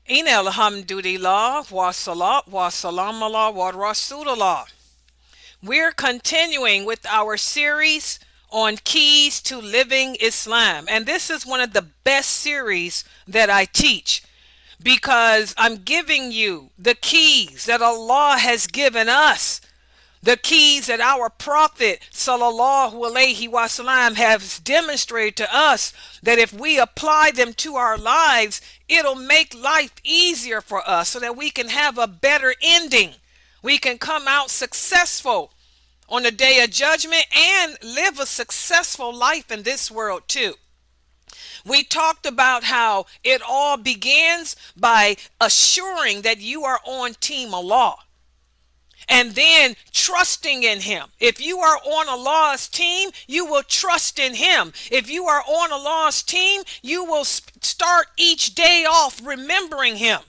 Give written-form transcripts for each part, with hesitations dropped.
In alhamdulillah wa salat wa salam Allah wa rasulullah. We're continuing with our series on keys to living Islam. And this is one of the best series that I teach because I'm giving you the keys that Allah has given us, the keys that our Prophet sallallahu alaihi wasallam has demonstrated to us, that if we apply them to our lives, it'll make life easier for us so that we can have a better ending. We can come out successful on the day of judgment and live a successful life in this world too. We talked about how it all begins by assuring that you are on Team Allah and then trusting in him. If you are on Allah's team, you will trust in him. If you are on Allah's team, you will start each day off remembering him.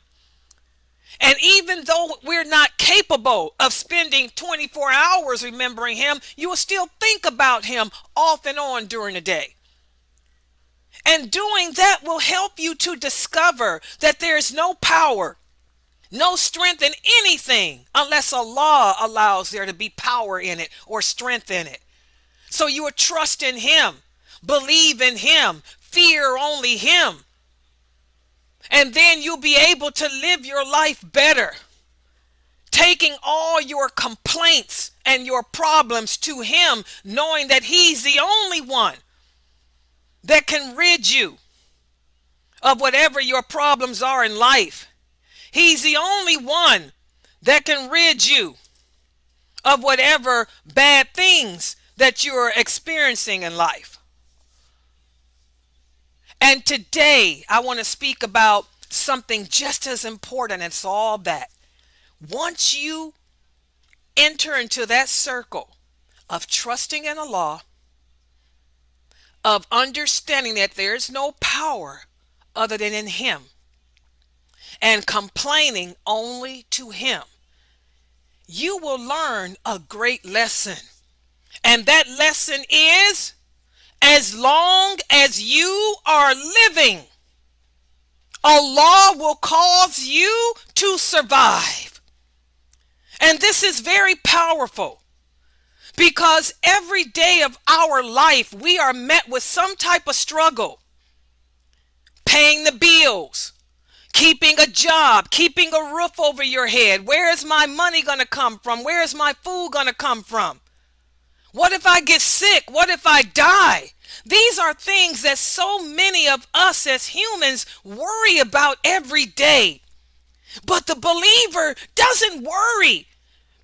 And even though we're not capable of spending 24 hours remembering him, you will still think about him off and on during the day. And doing that will help you to discover that there is no power, no strength in anything unless Allah allows there to be power in it or strength in it. So you will trust in him, believe in him, fear only him. And then you'll be able to live your life better, taking all your complaints and your problems to him, knowing that he's the only one that can rid you of whatever your problems are in life. He's the only one that can rid you of whatever bad things that you're experiencing in life. And today I want to speak about something just as important as all that. Once you enter into that circle of trusting in Allah, of understanding that there is no power other than in him, and complaining only to him, you will learn a great lesson. And that lesson is, as long as you are living, Allah will cause you to survive. And this is very powerful because every day of our life we are met with some type of struggle. Paying the bills, keeping a job, keeping a roof over your head. Where is my money going to come from? Where is my food going to come from? What if I get sick? What if I die? These are things that so many of us as humans worry about every day. But the believer doesn't worry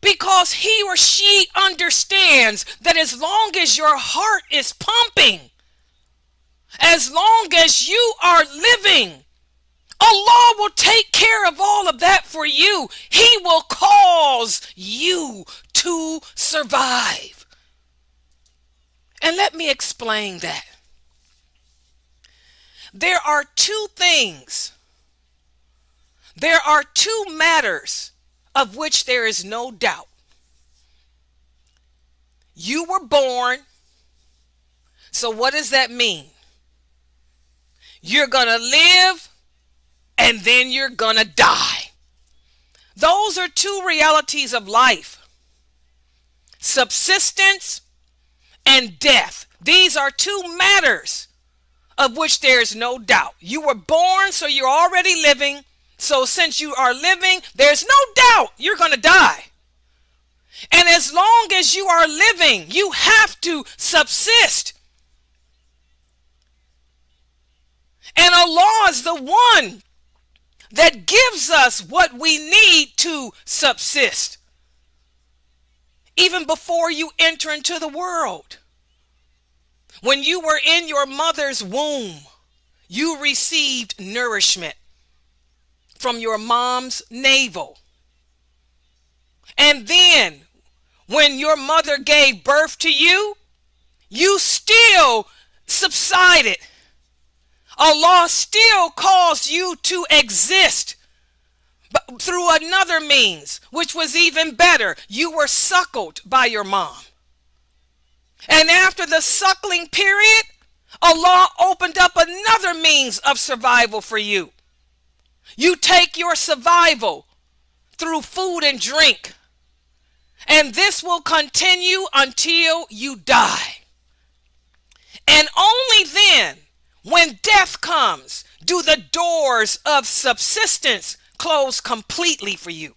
because he or she understands that as long as your heart is pumping, as long as you are living, Allah will take care of all of that for you. He will cause you to survive. And let me explain that. There are two things. There are two matters of which there is no doubt. You were born. So what does that mean? You're going to live and then you're going to die. Those are two realities of life. Subsistence and death. These are two matters of which there is no doubt. You were born, so you're already living. So since you are living, there's no doubt you're going to die. And as long as you are living, you have to subsist. And Allah is the one that gives us what we need to subsist. Even before you enter into the world, when you were in your mother's womb, you received nourishment from your mom's navel. And then when your mother gave birth to you, you still subsided. Allah still caused you to exist, but through another means, which was even better. You were suckled by your mom. And after the suckling period, Allah opened up another means of survival for you. You take your survival through food and drink, and this will continue until you die. And only then, when death comes, do the doors of subsistence close completely for you.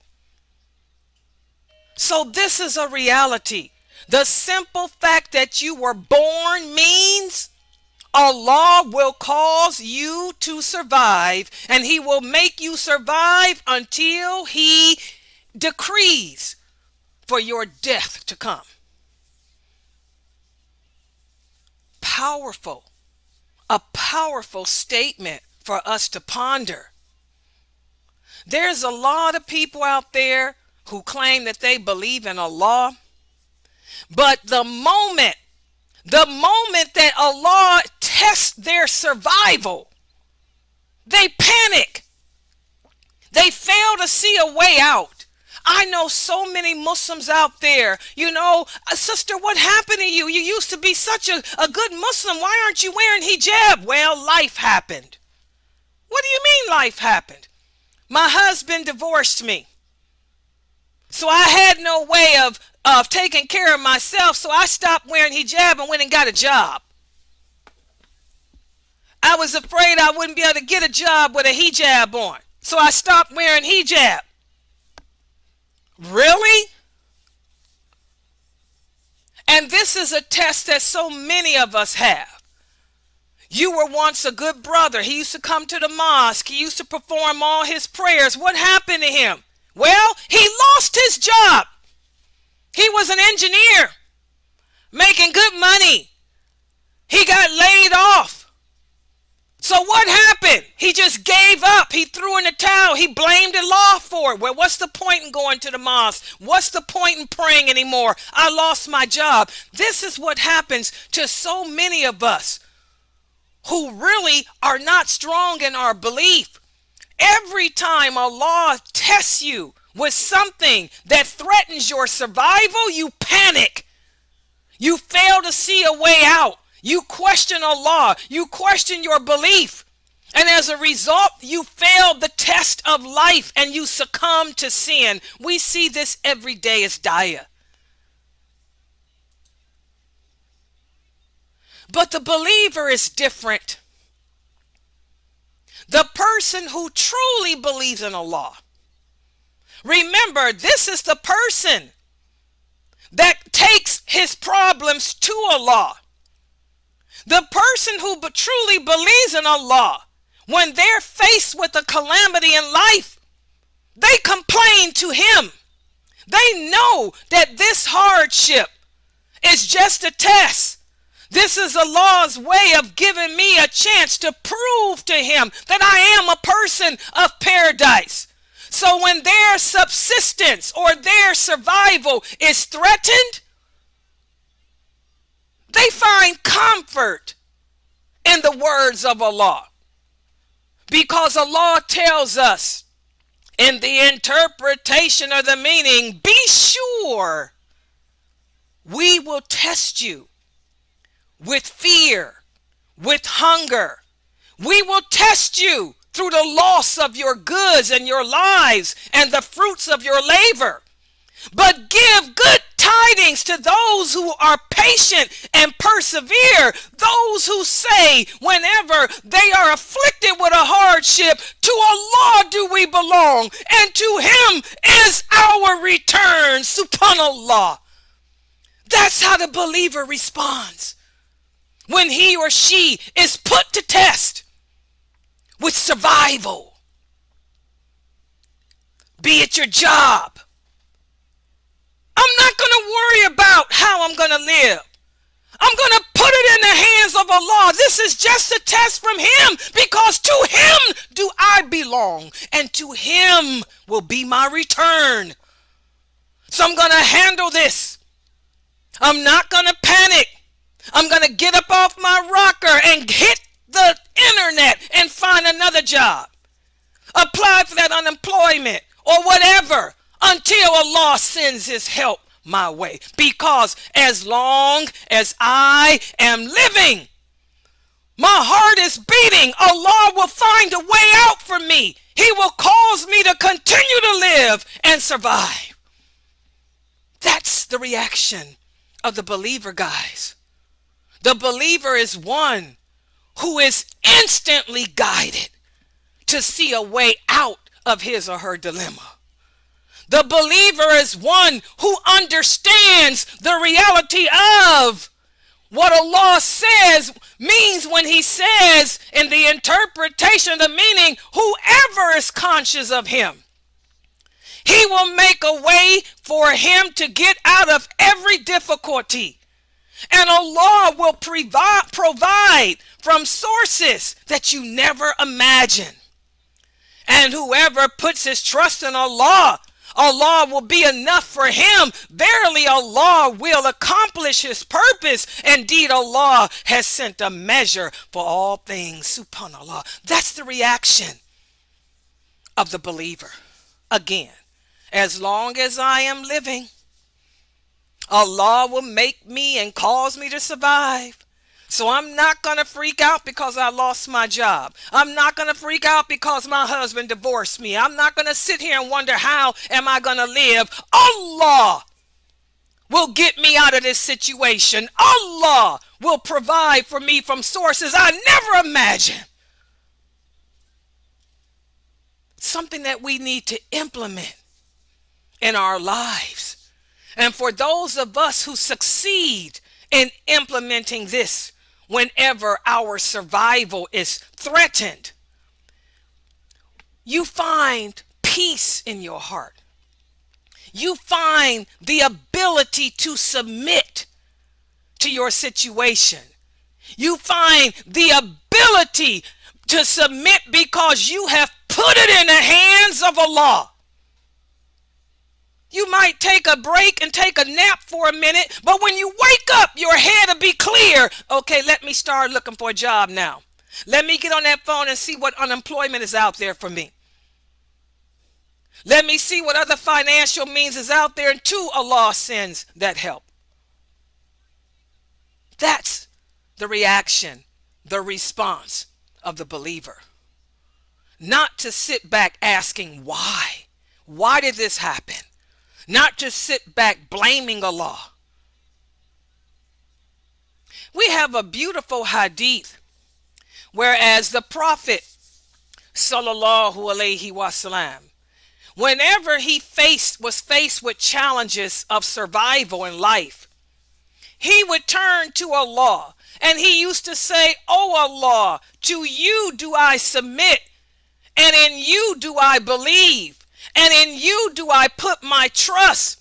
So this is a reality. The simple fact that you were born means Allah will cause you to survive, and He will make you survive until He decrees for your death to come. Powerful. A powerful statement for us to ponder. There's a lot of people out there who claim that they believe in Allah, but the moment that Allah tests their survival, they panic. They fail to see a way out. I know so many Muslims out there, sister, what happened to you? You used to be such a good Muslim. Why aren't you wearing hijab? Well, life happened. What do you mean life happened? My husband divorced me. So I had no way of taking care of myself, so I stopped wearing hijab and went and got a job. I was afraid I wouldn't be able to get a job with a hijab on, so I stopped wearing hijab. Really? And this is a test that so many of us have. You were once a good brother. He used to come to the mosque. He used to perform all his prayers. What happened to him? Well, he lost his job. He was an engineer making good money. He got laid off. So what happened? He just gave up. He threw in the towel. He blamed Allah for it. Well, what's the point in going to the mosque? What's the point in praying anymore? I lost my job. This is what happens to so many of us who really are not strong in our belief. Every time Allah tests you with something that threatens your survival, you panic. You fail to see a way out. You question Allah. You question your belief. And as a result, you fail the test of life and you succumb to sin. We see this every day as dire. But the believer is different. The person who truly believes in Allah. Remember, this is the person that takes his problems to Allah. The person who truly believes in Allah, when they're faced with a calamity in life, they complain to Him. They know that this hardship is just a test. This is Allah's way of giving me a chance to prove to Him that I am a person of paradise. So when their subsistence or their survival is threatened, they find comfort in the words of Allah. Because Allah tells us in the interpretation of the meaning, be sure we will test you with fear, with hunger. We will test you through the loss of your goods and your lives and the fruits of your labor. But give good tidings to those who are patient and persevere, those who say whenever they are afflicted with a hardship, to Allah do we belong, and to Him is our return. Subhanallah. That's how the believer responds when he or she is put to test with survival. Be it your job. I'm not going to worry about how I'm going to live. I'm going to put it in the hands of Allah. This is just a test from Him, because to Him do I belong, and to Him will be my return. So I'm going to handle this. I'm not going to panic. I'm going to get up off my rocker and hit the internet and find another job. Apply for that unemployment or whatever until Allah sends His help my way. Because as long as I am living, my heart is beating, Allah will find a way out for me. He will cause me to continue to live and survive. That's the reaction of the believer, guys. The believer is one who is instantly guided to see a way out of his or her dilemma. The believer is one who understands the reality of what Allah says means when he says in the interpretation of the meaning, whoever is conscious of him, he will make a way for him to get out of every difficulty. And Allah will provide from sources that you never imagine. And whoever puts his trust in Allah, Allah will be enough for him. Verily, Allah will accomplish his purpose. Indeed, Allah has sent a measure for all things. Subhanallah. That's the reaction of the believer. Again, as long as I am living, Allah will make me and cause me to survive. So I'm not going to freak out because I lost my job. I'm not going to freak out because my husband divorced me. I'm not going to sit here and wonder how am I going to live. Allah will get me out of this situation. Allah will provide for me from sources I never imagined. Something that we need to implement in our lives. And for those of us who succeed in implementing this, whenever our survival is threatened, you find peace in your heart. You find the ability to submit to your situation. You find the ability to submit because you have put it in the hands of Allah. You might take a break and take a nap for a minute, but when you wake up, your head will be clear. Okay, let me start looking for a job now. Let me get on that phone and see what unemployment is out there for me. Let me see what other financial means is out there until Allah sends that help. That's the reaction, the response of the believer. Not to sit back asking why. Why did this happen? Not to sit back blaming Allah. We have a beautiful hadith, whereas the Prophet sallallahu alaihi wasallam, whenever he was faced with challenges of survival in life, he would turn to Allah and he used to say, "Oh Allah, to you do I submit, and in you do I believe. And in you do I put my trust,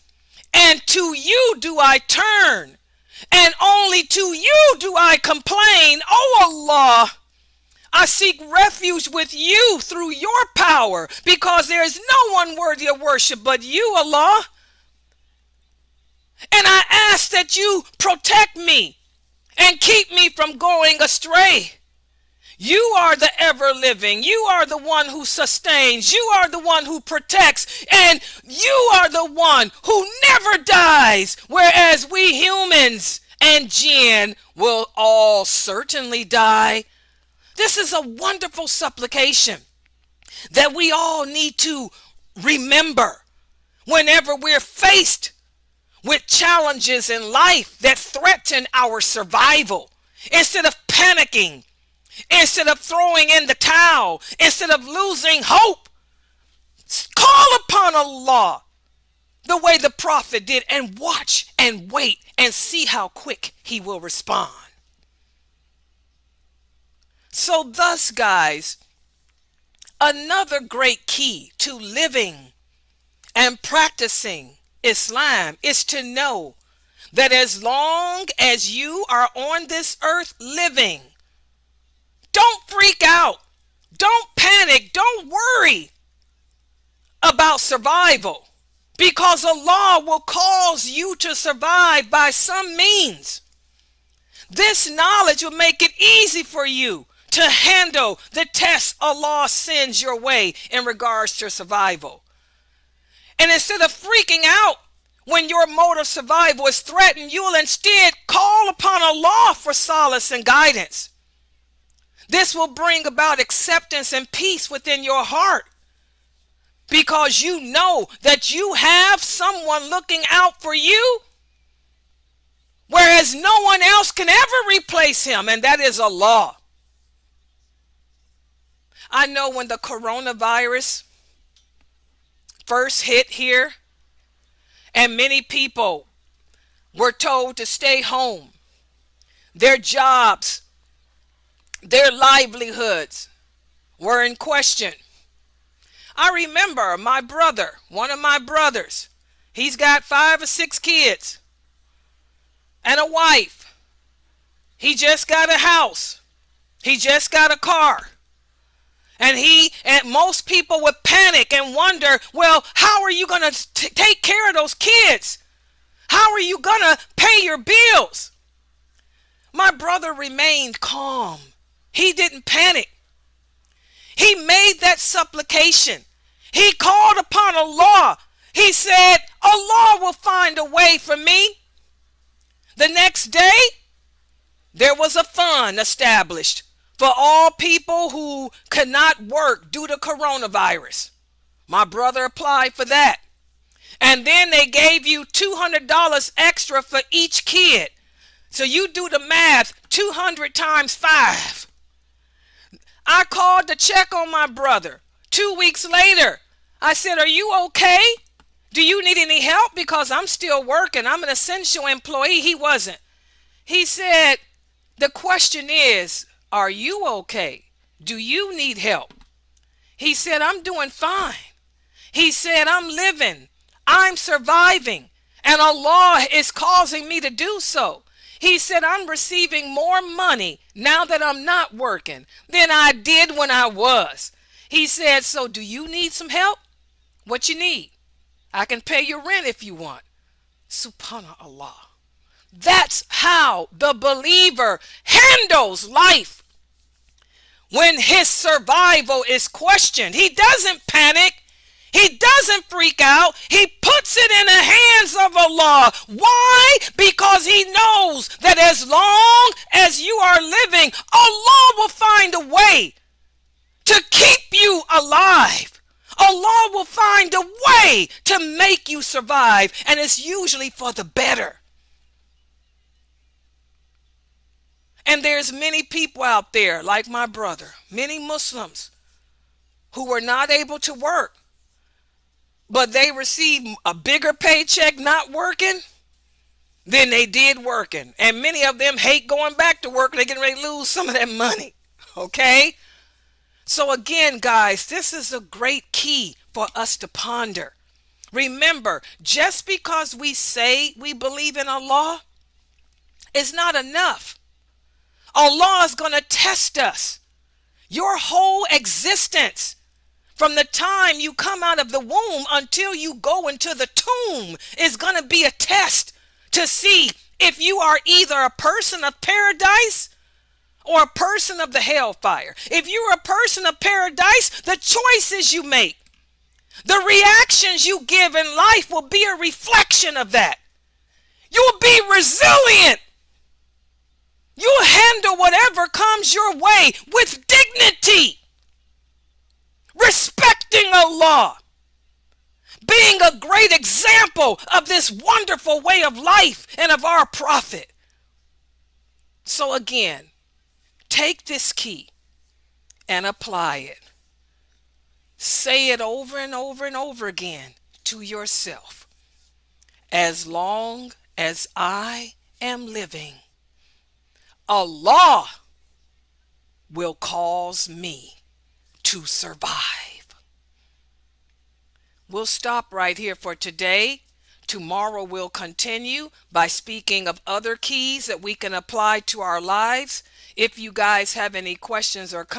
and to you do I turn, and only to you do I complain. Oh Allah, I seek refuge with you through your power, because there is no one worthy of worship but you, Allah. And I ask that you protect me and keep me from going astray. You are the ever living. You are the one who sustains. You are the one who protects. And you are the one who never dies. Whereas we humans and jinn will all certainly die." This is a wonderful supplication that we all need to remember whenever we're faced with challenges in life that threaten our survival. Instead of panicking, instead of throwing in the towel, instead of losing hope, call upon Allah the way the Prophet did and watch and wait and see how quick he will respond. So thus, guys, another great key to living and practicing Islam is to know that as long as you are on this earth living, don't freak out. Don't panic. Don't worry about survival, because Allah will cause you to survive by some means. This knowledge will make it easy for you to handle the tests Allah sends your way in regards to survival. And instead of freaking out when your mode of survival is threatened, you will instead call upon Allah for solace and guidance. This will bring about acceptance and peace within your heart, because you know that you have someone looking out for you, whereas no one else can ever replace him, and that is Allah. I know when the coronavirus first hit here and many people were told to stay home, their jobs, their livelihoods were in question. I remember my brother, one of my brothers, he's got 5 or 6 kids and a wife. He just got a house. He just got a car. And most people would panic and wonder, well, how are you going to take care of those kids? How are you going to pay your bills? My brother remained calm. He didn't panic. He made that supplication. He called upon Allah. He said, Allah will find a way for me. The next day, there was a fund established for all people who could not work due to coronavirus. My brother applied for that. And then they gave you $200 extra for each kid. So you do the math, 200 times 5. I called to check on my brother. 2 weeks later, I said, are you okay? Do you need any help? Because I'm still working. I'm an essential employee. He wasn't. He said, the question is, are you okay? Do you need help? He said, I'm doing fine. He said, I'm living. I'm surviving. And Allah is causing me to do so. He said, I'm receiving more money now that I'm not working than I did when I was. He said, so do you need some help? What you need? I can pay your rent if you want. Subhanallah. That's how the believer handles life. When his survival is questioned, he doesn't panic. He doesn't freak out. He puts it in the hands of Allah. Why? Because he knows that as long as you are living, Allah will find a way to keep you alive. Allah will find a way to make you survive, and it's usually for the better. And there's many people out there, like my brother, many Muslims, who were not able to work, but they receive a bigger paycheck not working than they did working. And many of them hate going back to work. They're getting ready to lose some of that money. Okay? So again, guys, this is a great key for us to ponder. Remember, just because we say we believe in Allah is not enough. Allah is going to test us. Your whole existence, from the time you come out of the womb until you go into the tomb, is going to be a test to see if you are either a person of paradise or a person of the hellfire. If you're a person of paradise, the choices you make, the reactions you give in life will be a reflection of that. You will be resilient. You'll handle whatever comes your way with dignity, respecting Allah, being a great example of this wonderful way of life and of our prophet. So again, take this key and apply it. Say it over and over and over again to yourself. As long as I am living, Allah will cause me to survive. We'll stop right here for today. Tomorrow we'll continue by speaking of other keys that we can apply to our lives. If you guys have any questions or comments,